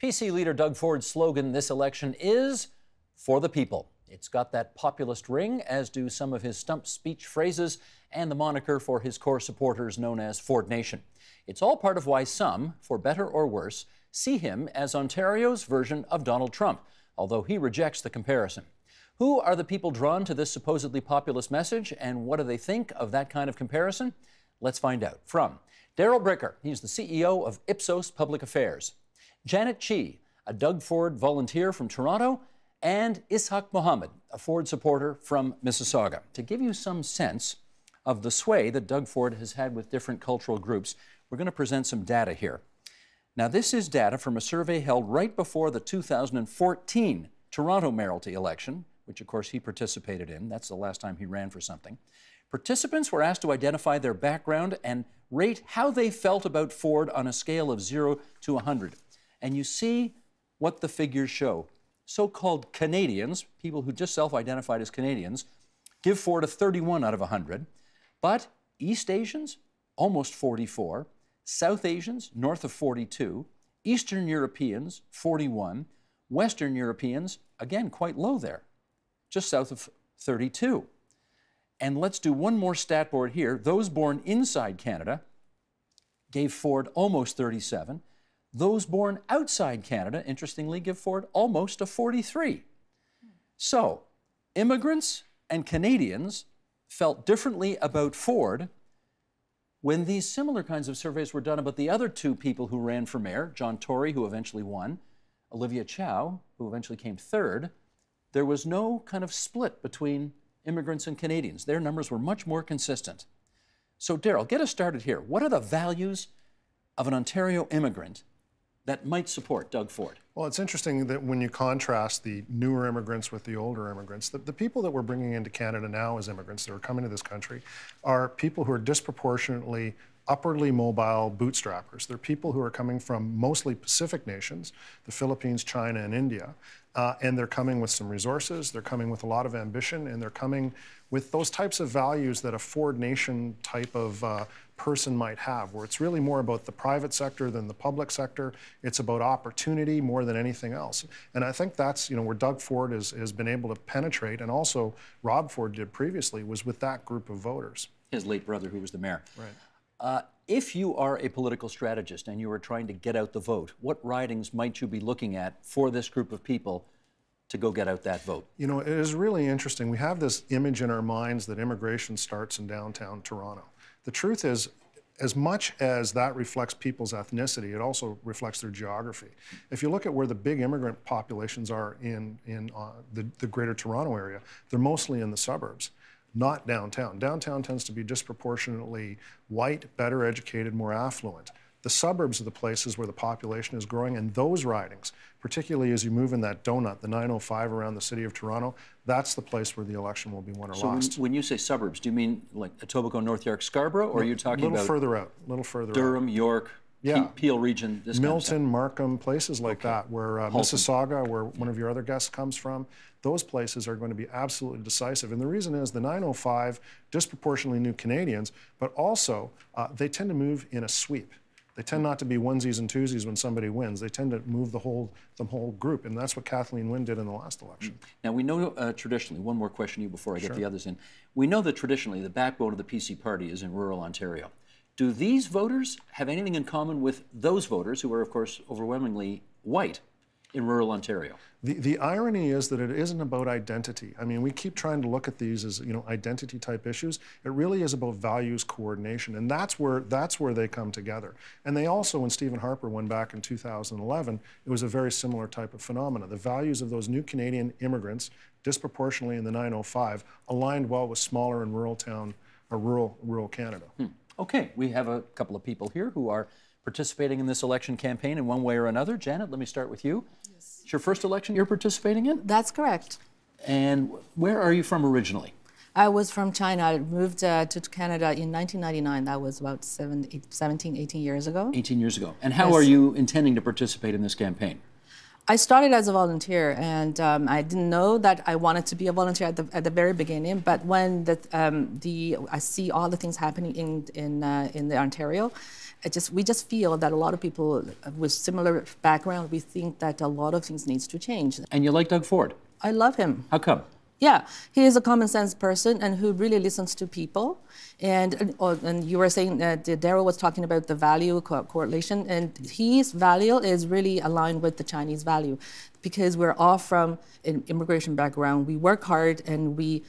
PC leader Doug Ford's slogan this election is "For the People." It's got that populist ring, as do some of his stump speech phrases and the moniker for his core supporters known as Ford Nation. It's all part of why some, for better or worse, see him as Ontario's version of Donald Trump, although he rejects the comparison. Who are the people drawn to this supposedly populist message, and what do they think of that kind of comparison? Let's find out. From Daryl Bricker, he's the CEO of Ipsos Public Affairs. Janet Chi, a Doug Ford volunteer from Toronto, and Ishaq Mohammed, a Ford supporter from Mississauga. To give you some sense of the sway that Doug Ford has had with different cultural groups, we're going to present some data here. Now, this is data from a survey held right before the 2014 Toronto mayoralty election, which of course he participated in. That's the last time he ran for something. Participants were asked to identify their background and rate how they felt about Ford on a scale of 0 to 100. And you see what the figures show. So-called Canadians, people who just self-identified as Canadians, give Ford a 31 out of 100. But East Asians, almost 44. South Asians, north of 42. Eastern Europeans, 41. Western Europeans, again, quite low there, just south of 32. And let's do one more stat board here. Those born inside Canada gave Ford almost 37. Those born outside Canada, interestingly, give Ford almost a 43. So, immigrants and Canadians felt differently about Ford when these similar kinds of surveys were done about the other two people who ran for mayor, John Tory, who eventually won, Olivia Chow, who eventually came third. There was no kind of split between immigrants and Canadians. Their numbers were much more consistent. So, Daryl, get us started here. What are the values of an Ontario immigrant that might support Doug Ford? Well, it's interesting that when you contrast the newer immigrants with the older immigrants, the people that we're bringing into Canada now as immigrants that are coming to this country are people who are disproportionately upwardly mobile bootstrappers. They're people who are coming from mostly Pacific nations, the Philippines, China, and India, and they're coming with some resources, they're coming with a lot of ambition, and they're coming with those types of values that a Ford Nation type of person might have, where it's really more about the private sector than the public sector. It's about opportunity more than anything else. And I think that's, where Doug Ford has been able to penetrate, and also Rob Ford did previously, was with that group of voters. His late brother, who was the mayor. Right. If you are a political strategist and you are trying to get out the vote, what ridings might you be looking at for this group of people to go get out that vote? It is really interesting. We have this image in our minds that immigration starts in downtown Toronto. The truth is, as much as that reflects people's ethnicity, it also reflects their geography. If you look at where the big immigrant populations are in the greater Toronto area, they're mostly in the suburbs, not downtown. Downtown tends to be disproportionately white, better educated, more affluent. The suburbs are the places where the population is growing, and those ridings, particularly as you move in that donut, the 905 around the city of Toronto, that's the place where the election will be won or lost. So when you say suburbs, do you mean like Etobicoke, North York, Scarborough, or are you talking about... A little further out. Durham, York, yeah. Peel region, this Milton, kind of Markham, places like that, where Mississauga, where one of your other guests comes from, those places are going to be absolutely decisive. And the reason is the 905 disproportionately new Canadians, but also they tend to move in a sweep. They tend not to be onesies and twosies when somebody wins. They tend to move the whole group, and that's what Kathleen Wynne did in the last election. Now, we know traditionally, one more question to you before I get the others in. We know that traditionally the backbone of the PC party is in rural Ontario. Do these voters have anything in common with those voters who are, of course, overwhelmingly white in rural Ontario? The irony is that it isn't about identity. I mean, we keep trying to look at these as, identity type issues. It really is about values coordination, and that's where they come together. And they also, when Stephen Harper won back in 2011, it was a very similar type of phenomena. The values of those new Canadian immigrants, disproportionately in the 905, aligned well with smaller and rural Canada. Okay, we have a couple of people here who are participating in this election campaign in one way or another. Janet, let me start with you. Yes. It's your first election you're participating in? That's correct. And where are you from originally? I was from China. I moved to Canada in 1999. That was about 17, 18 years ago. 18 years ago. And how are you intending to participate in this campaign? I started as a volunteer, and I didn't know that I wanted to be a volunteer at the very beginning. But when I see all the things happening in the Ontario, we just feel that a lot of people with similar background, we think that a lot of things needs to change. And you like Doug Ford? I love him. How come? Yeah, he is a common sense person and who really listens to people. And you were saying that Daryl was talking about the value correlation, and his value is really aligned with the Chinese value because we're all from an immigration background. We work hard and we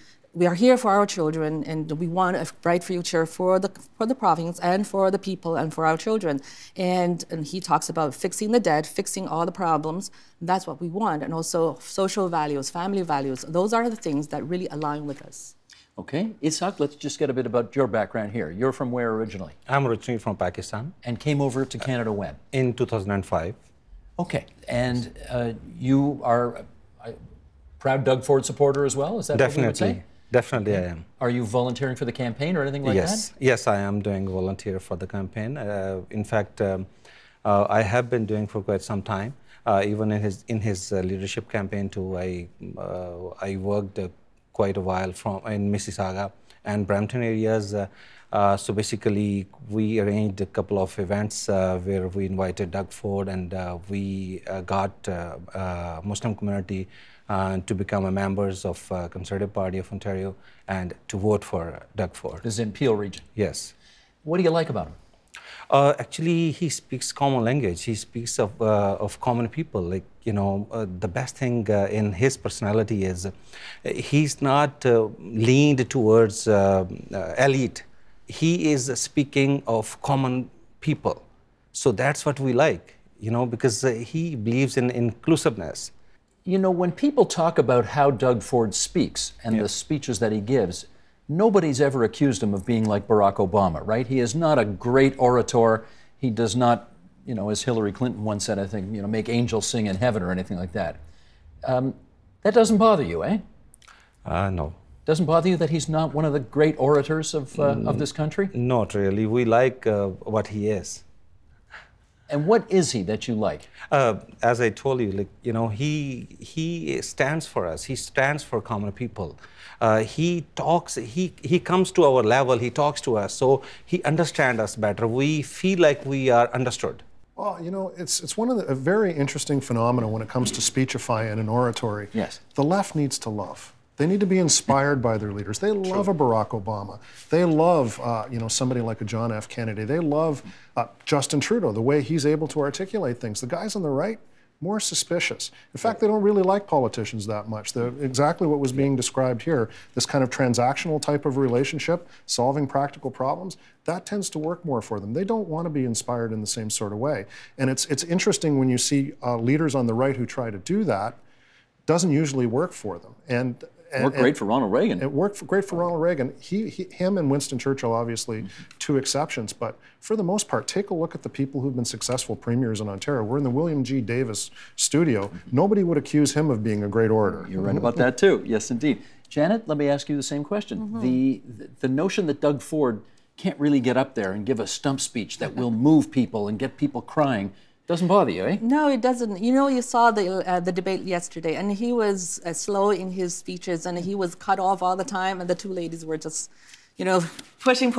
are here for our children, and we want a bright future for the province and for the people and for our children. And he talks about fixing the debt, fixing all the problems. That's what we want. And also social values, family values. Those are the things that really align with us. Okay. Ishaq, let's just get a bit about your background here. You're from where originally? I'm originally from Pakistan. And came over to Canada when? In 2005. Okay. And you are a proud Doug Ford supporter as well? Is that what we would say? Definitely, I am. Are you volunteering for the campaign or anything like that? Yes, I am doing volunteer for the campaign. In fact, I have been doing for quite some time. Even in his leadership campaign too, I worked quite a while in Mississauga and Brampton areas. So basically, we arranged a couple of events where we invited Doug Ford, and we got Muslim community to become members of Conservative Party of Ontario and to vote for Doug Ford. This is in Peel region? Yes. What do you like about him? Actually, he speaks common language. He speaks of common people. Like, you know, the best thing in his personality is he's not leaned towards elite. He is speaking of common people. So that's what we like, you know, because he believes in inclusiveness. You know, when people talk about how Doug Ford speaks and the speeches that he gives, nobody's ever accused him of being like Barack Obama, right? He is not a great orator. He does not, you know, as Hillary Clinton once said, I think, you know, make angels sing in heaven or anything like that. That doesn't bother you, eh? No. Doesn't bother you that he's not one of the great orators of this country? Not really. We like what he is. And what is he that you like? As I told you, like, you know, he stands for us. He stands for common people. He talks. He comes to our level. He talks to us, so he understands us better. We feel like we are understood. Well, you know, it's one of a very interesting phenomena when it comes to speechifying and oratory. Yes. The left needs to love. They need to be inspired by their leaders. They love a Barack Obama. They love, you know, somebody like a John F. Kennedy. They love Justin Trudeau, the way he's able to articulate things. The guys on the right, more suspicious. In fact, they don't really like politicians that much. They're exactly what was being described here, this kind of transactional type of relationship, solving practical problems, that tends to work more for them. They don't want to be inspired in the same sort of way. And it's interesting when you see leaders on the right who try to do that, doesn't usually work for them. And worked great for Ronald Reagan. It worked great for Ronald Reagan. Him and Winston Churchill, obviously, two exceptions. But for the most part, take a look at the people who've been successful premiers in Ontario. We're in the William G. Davis studio. Nobody would accuse him of being a great orator. You're right about that, too. Yes, indeed. Janet, let me ask you the same question. The notion that Doug Ford can't really get up there and give a stump speech that will move people and get people crying doesn't bother you, eh? No, it doesn't. You know, you saw the debate yesterday, and he was slow in his speeches, and he was cut off all the time, and the two ladies were just, you know, pushing.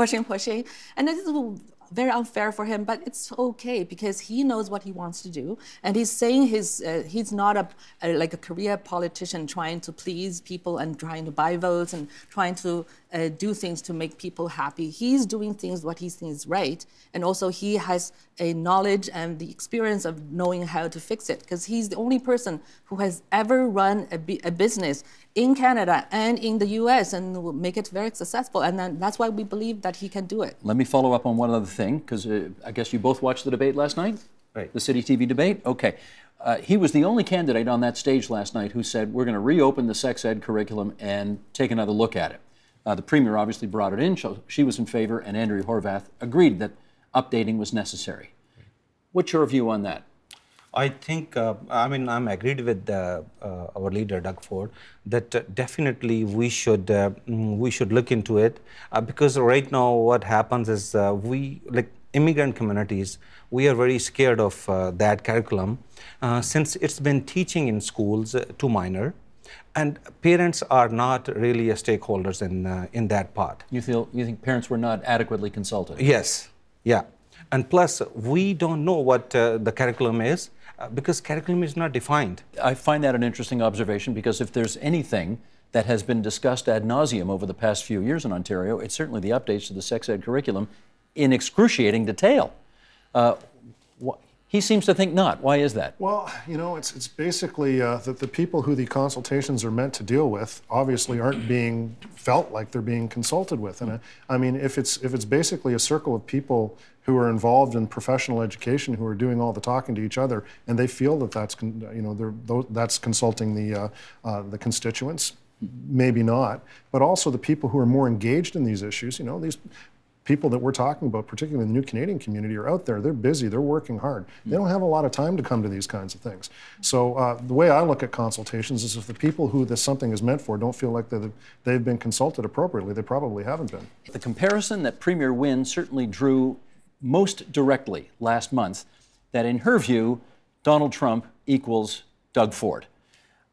And it is very unfair for him, but it's okay because he knows what he wants to do, and he's saying he's not like a career politician trying to please people and trying to buy votes and trying to do things to make people happy. He's doing things what he thinks is right, and also he has a knowledge and the experience of knowing how to fix it because he's the only person who has ever run a business in Canada and in the US and make it very successful, and then that's why we believe that he can do it. Let me follow up on one other thing, because I guess you both watched the debate last night? Right. The City TV debate? Okay. He was the only candidate on that stage last night who said, we're going to reopen the sex ed curriculum and take another look at it. The Premier obviously brought it in. She was in favor, and Andrew Horwath agreed that updating was necessary. What's your view on that? I think, I mean, I'm agreed with our leader, Doug Ford, that definitely we should look into it because right now what happens is immigrant communities, we are very scared of that curriculum since it's been teaching in schools to minor, and parents are not really stakeholders in that part. You think parents were not adequately consulted? Yes, yeah. And plus, we don't know what the curriculum is because curriculum is not defined. I find that an interesting observation because if there's anything that has been discussed ad nauseum over the past few years in Ontario, it's certainly the updates to the sex ed curriculum in excruciating detail. He seems to think not. Why is that? Well, you know, it's basically that the people who the consultations are meant to deal with obviously aren't being felt like they're being consulted with. And I mean, if it's basically a circle of people who are involved in professional education who are doing all the talking to each other, and they feel that that's consulting the constituents, maybe not. But also the people who are more engaged in these issues, you know, these people that we're talking about, particularly in the new Canadian community, are out there. They're busy. They're working hard. They don't have a lot of time to come to these kinds of things. So the way I look at consultations is if the people who something is meant for don't feel like they've been consulted appropriately, they probably haven't been. The comparison that Premier Wynne certainly drew most directly last month, that in her view, Donald Trump equals Doug Ford.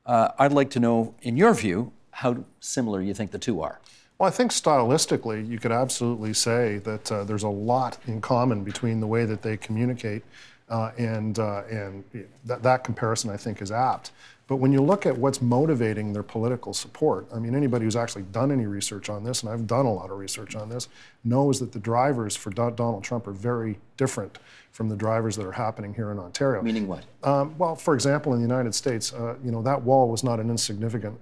I'd like to know, in your view, how similar you think the two are. Well, I think stylistically, you could absolutely say that there's a lot in common between the way that they communicate, and that comparison, I think, is apt. But when you look at what's motivating their political support, I mean, anybody who's actually done any research on this, and I've done a lot of research on this, knows that the drivers for Donald Trump are very different from the drivers that are happening here in Ontario. Meaning what? Well, for example, in the United States, you know, that wall was not an insignificant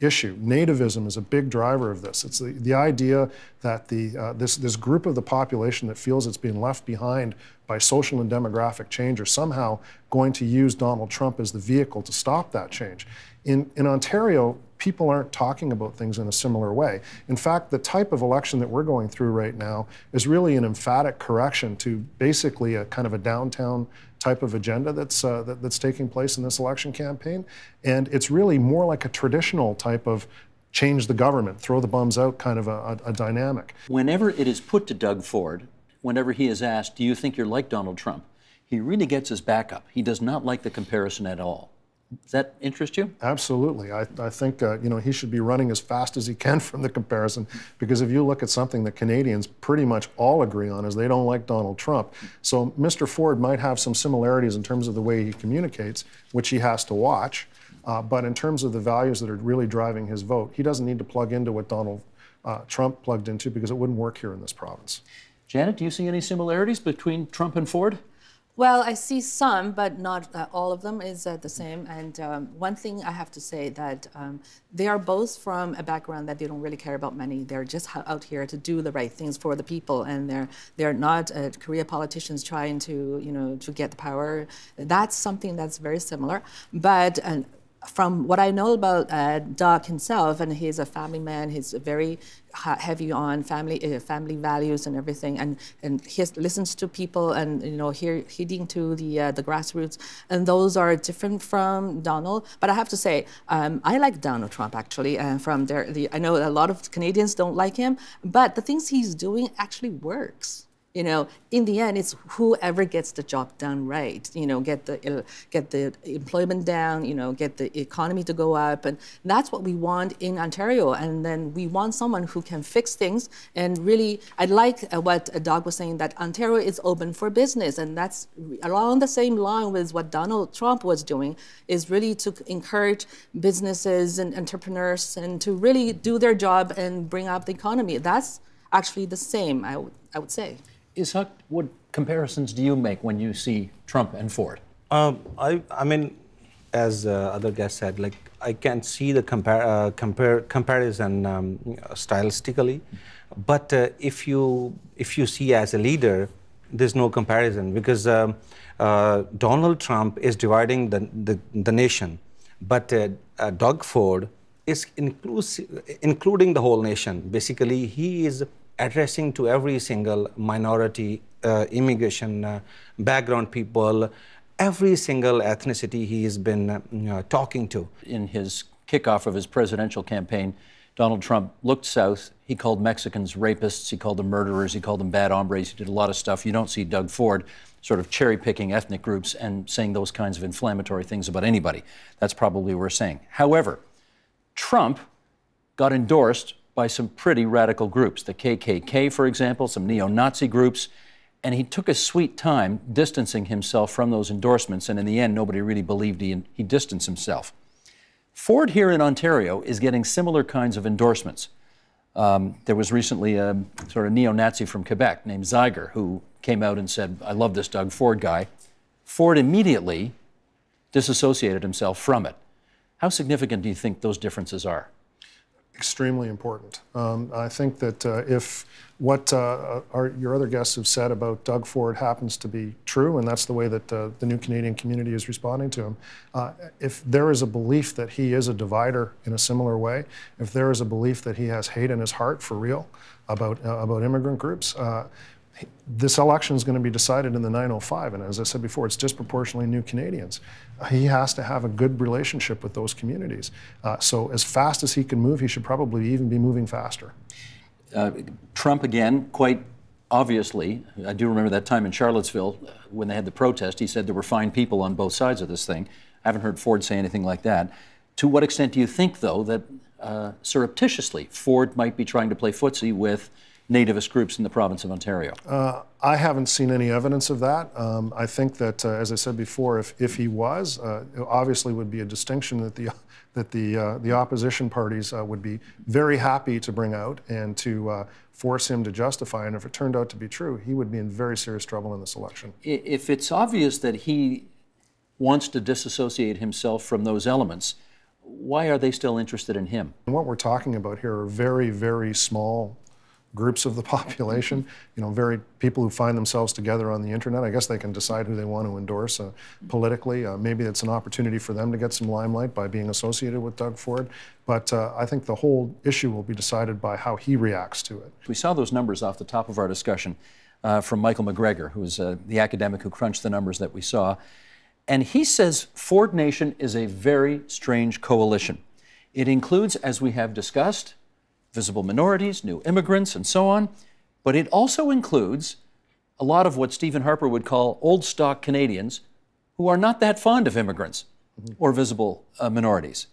issue. Nativism is a big driver of this. It's the idea that this group of the population that feels it's being left behind by social and demographic change are somehow going to use Donald Trump as the vehicle to stop that change. In Ontario, people aren't talking about things in a similar way. In fact, the type of election that we're going through right now is really an emphatic correction to basically a kind of a downtown type of agenda that's taking place in this election campaign. And it's really more like a traditional type of change the government, throw the bums out kind of a dynamic. Whenever it is put to Doug Ford, whenever he is asked, do you think you're like Donald Trump? He really gets his back up. He does not like the comparison at all. Does that interest you? Absolutely. I think you know, he should be running as fast as he can from the comparison, because if you look at something that Canadians pretty much all agree on is they don't like Donald Trump. So Mr. Ford might have some similarities in terms of the way he communicates, which he has to watch, but in terms of the values that are really driving his vote, he doesn't need to plug into what Donald Trump plugged into, because it wouldn't work here in this province. Janet, do you see any similarities between Trump and Ford? Well, I see some, but not all of them is the same. And one thing I have to say that they are both from a background that they don't really care about money. They're just out here to do the right things for the people, and they're not career politicians trying to to get the power. That's something that's very similar. But from what I know about Doug himself, and he's a family man, he's very heavy on family values and everything, and he listens to people, and heeding to the grassroots, and those are different from Donald. But I have to say, I like Donald Trump actually. From I know a lot of Canadians don't like him, but the things he's doing actually works. In the end, it's whoever gets the job done right. Get the employment down. Get the economy to go up, and that's what we want in Ontario. And then we want someone who can fix things. And really, I like what Doug was saying, that Ontario is open for business, and that's along the same line with what Donald Trump was doing. Is really to encourage businesses and entrepreneurs and to really do their job and bring up the economy. That's actually the same, I would say. Ishak, what comparisons do you make when you see Trump and Ford? I mean, as other guests said, like I can see the comparison stylistically, but if you see as a leader, there's no comparison, because Donald Trump is dividing the nation, but Doug Ford is including the whole nation. Basically, he is addressing to every single minority, immigration background people, every single ethnicity he has been talking to. In his kickoff of his presidential campaign, Donald Trump looked south. He called Mexicans rapists. He called them murderers. He called them bad hombres. He did a lot of stuff. You don't see Doug Ford sort of cherry-picking ethnic groups and saying those kinds of inflammatory things about anybody. That's probably what we're saying. However, Trump got endorsed by some pretty radical groups, the KKK, for example, some neo-Nazi groups, and he took a sweet time distancing himself from those endorsements, and in the end, nobody really believed he distanced himself. Ford here in Ontario is getting similar kinds of endorsements. There was recently a sort of neo-Nazi from Quebec named Zeiger who came out and said, I love this Doug Ford guy. Ford immediately disassociated himself from it. How significant do you think those differences are? Extremely important. I think that if what your other guests have said about Doug Ford happens to be true, and that's the way that the new Canadian community is responding to him, if there is a belief that he is a divider in a similar way, if there is a belief that he has hate in his heart for real about immigrant groups, this election is going to be decided in the 905, and as I said before, it's disproportionately new Canadians. He has to have a good relationship with those communities. So as fast as he can move, he should probably even be moving faster. Trump, again, quite obviously, I do remember that time in Charlottesville when they had the protest, he said there were fine people on both sides of this thing. I haven't heard Ford say anything like that. To what extent do you think, though, that surreptitiously Ford might be trying to play footsie with nativist groups in the province of Ontario? I haven't seen any evidence of that. I think that, as I said before, if he was, it obviously would be a distinction that the opposition parties would be very happy to bring out and to force him to justify. And if it turned out to be true, he would be in very serious trouble in this election. If it's obvious that he wants to disassociate himself from those elements, why are they still interested in him? And what we're talking about here are very, very small groups of the population, people who find themselves together on the internet. I guess they can decide who they want to endorse politically. Maybe it's an opportunity for them to get some limelight by being associated with Doug Ford. But I think the whole issue will be decided by how he reacts to it. We saw those numbers off the top of our discussion from Michael McGregor, who's the academic who crunched the numbers that we saw. And he says Ford Nation is a very strange coalition. It includes, as we have discussed, visible minorities, new immigrants, and so on. But it also includes a lot of what Stephen Harper would call old stock Canadians who are not that fond of immigrants or visible minorities.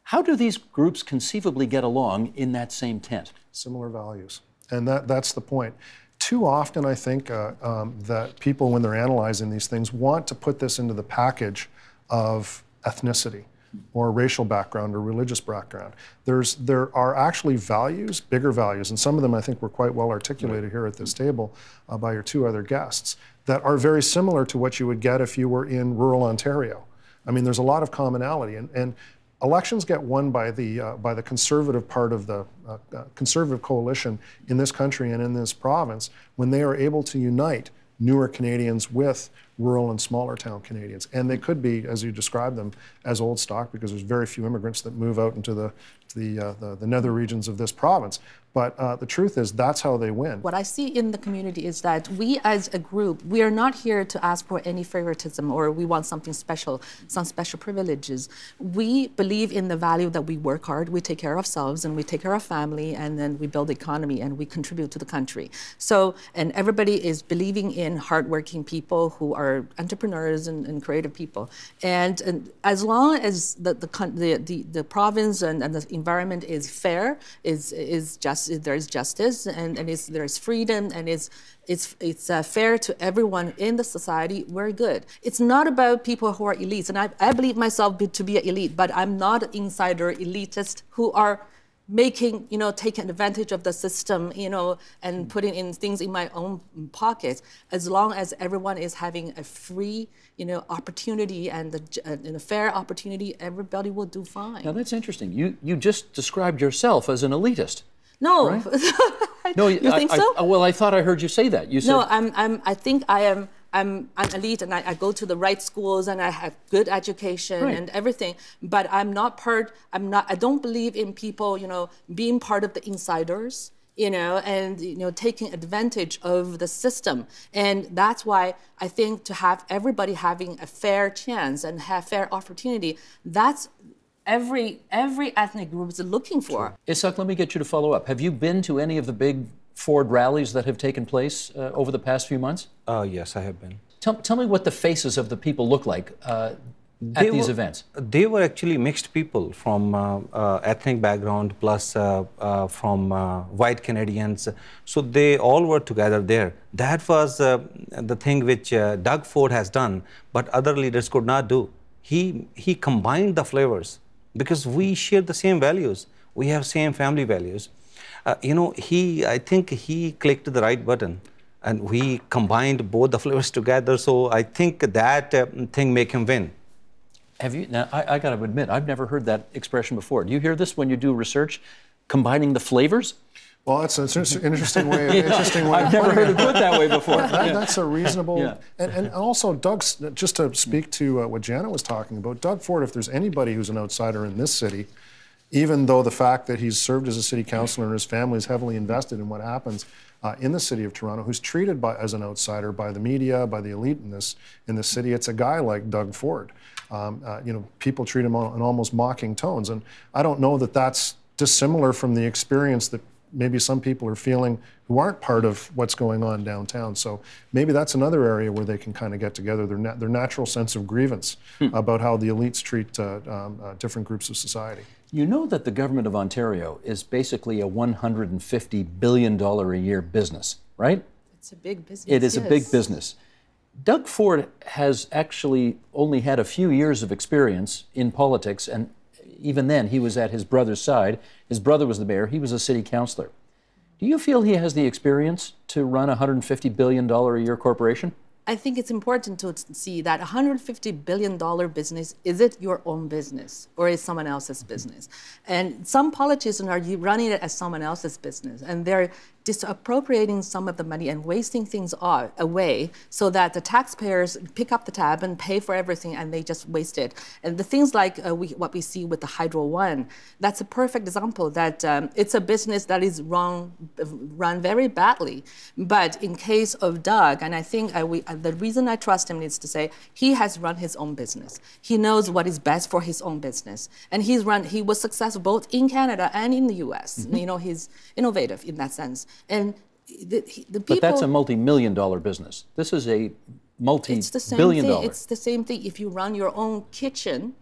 How do these groups conceivably get along in that same tent? Similar values. And that's the point. Too often, I think, that people, when they're analyzing these things, want to put this into the package of ethnicity or racial background or religious background. There are actually values, bigger values, and some of them I think were quite well articulated here at this table by your two other guests, that are very similar to what you would get if you were in rural Ontario. I mean, there's a lot of commonality, and elections get won by the conservative part of the conservative coalition in this country and in this province when they are able to unite newer Canadians with rural and smaller town Canadians. And they could be, as you described them, as old stock, because there's very few immigrants that move out into the nether regions of this province. But the truth is, that's how they win. What I see in the community is that we as a group, we are not here to ask for any favoritism or we want something special, some special privileges. We believe in the value that we work hard, we take care of ourselves and we take care of family, and then we build the economy and we contribute to the country. So, and everybody is believing in hardworking people who are entrepreneurs and creative people. And as long as the province and the environment is fair, is just, there's justice and there's freedom and it's fair to everyone in the society, we're good. It's not about people who are elites, and I believe myself to be an elite, but I'm not an insider elitist who are making, taking advantage of the system, and putting in things in my own pockets. As long as everyone is having a free, opportunity and a fair opportunity, everybody will do fine. Now that's interesting. You just described yourself as an elitist. No, right? No, you think so? Well, I thought I heard you say that. You said no. I think I'm elite, and I go to the right schools, and I have good education and everything. But I'm not part. I don't believe in people, being part of the insiders, and taking advantage of the system. And that's why I think to have everybody having a fair chance and have fair opportunity, that's every ethnic group is looking for. Isak, let me get you to follow up. Have you been to any of the big Ford rallies that have taken place over the past few months? Yes, I have been. Tell me what the faces of the people look like at these events. They were actually mixed people from ethnic background plus from white Canadians. So they all were together there. That was the thing which Doug Ford has done, but other leaders could not do. He combined the flavors because we share the same values. We have same family values. I think he clicked the right button. And we combined both the flavors together, so I think that thing make him win. Have you? Now, I got to admit, I've never heard that expression before. Do you hear this when you do research, combining the flavors? Well, that's an interesting way. I've never heard it put that way before. That's a reasonable. And also, Doug's, just to speak to what Janet was talking about, Doug Ford, if there's anybody who's an outsider in this city, even though the fact that he's served as a city councillor and his family is heavily invested in what happens in the city of Toronto, who's treated as an outsider by the media, by the elite in this city, it's a guy like Doug Ford. People treat him in almost mocking tones, and I don't know that that's dissimilar from the experience that maybe some people are feeling who aren't part of what's going on downtown. So maybe that's another area where they can kind of get together, their natural sense of grievance about how the elites treat different groups of society. You know that the government of Ontario is basically a $150 billion a year business, right? It's a big business. It is a big business. Doug Ford has actually only had a few years of experience in politics, and even then he was at his brother's side. His brother was the mayor, he was a city councillor. Do you feel he has the experience to run a $150 billion a year corporation? I think it's important to see that a $150 billion business, is it your own business or is someone else's business? And some politicians are running it as someone else's business, and they're disappropriating some of the money and wasting things away so that the taxpayers pick up the tab and pay for everything, and they just waste it. And the things like what we see with the Hydro One, that's a perfect example that it's a business that is run very badly. But in case of Doug, and I think the reason I trust him is to say he has run his own business. He knows what is best for his own business, and he was successful both in Canada and in the U.S. Mm-hmm. He's innovative in that sense. And the people. But that's a multi-million-dollar business. This is a multi-billion-dollar. It's the same thing. If you run your own kitchen,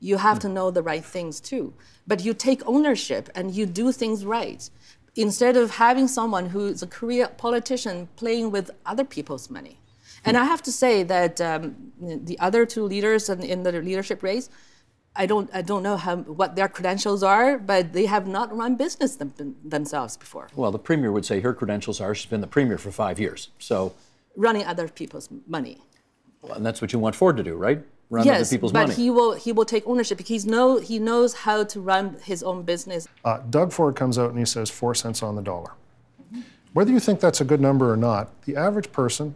you have to know the right things too. But you take ownership and you do things right, instead of having someone who's a career politician playing with other people's money. And I have to say that the other two leaders in the leadership race, I don't know what their credentials are, but they have not run business themselves before. Well, the Premier would say her credentials are she's been the Premier for 5 years. So running other people's money. Well, and that's what you want Ford to do, right? Run other people's money. Yes, but he will take ownership because he knows how to run his own business. Doug Ford comes out and he says 4 cents on the dollar. Mm-hmm. Whether you think that's a good number or not, the average person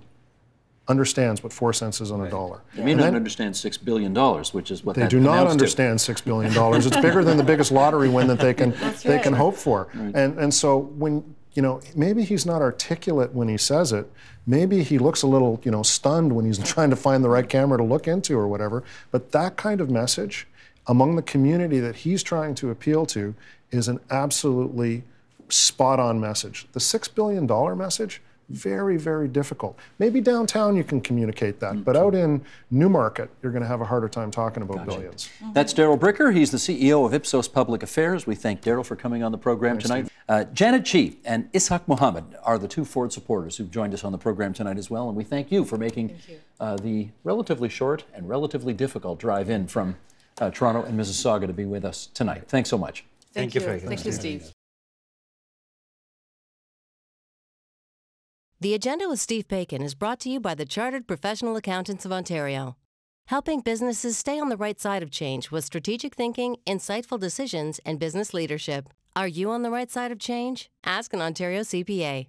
understands what 4 cents is on a dollar. They may not understand $6 billion, which is what they do not understand $6 billion. It's bigger than the biggest lottery win that they can hope for. Right. And so when maybe he's not articulate when he says it. Maybe he looks a little stunned when he's trying to find the right camera to look into or whatever. But that kind of message among the community that he's trying to appeal to is an absolutely spot-on message. The $6 billion message. Very, very difficult. Maybe downtown you can communicate that, but out in Newmarket, you're going to have a harder time talking about billions. That's Daryl Bricker. He's the CEO of Ipsos Public Affairs. We thank Daryl for coming on the program tonight. Janet Chi and Ishaq Mohammed are the two Ford supporters who've joined us on the program tonight as well, and we thank you for making the relatively short and relatively difficult drive in from Toronto and Mississauga to be with us tonight. Thanks so much. Thank you. Thank you, Steve. The Agenda with Steve Paikin is brought to you by the Chartered Professional Accountants of Ontario, helping businesses stay on the right side of change with strategic thinking, insightful decisions, and business leadership. Are you on the right side of change? Ask an Ontario CPA.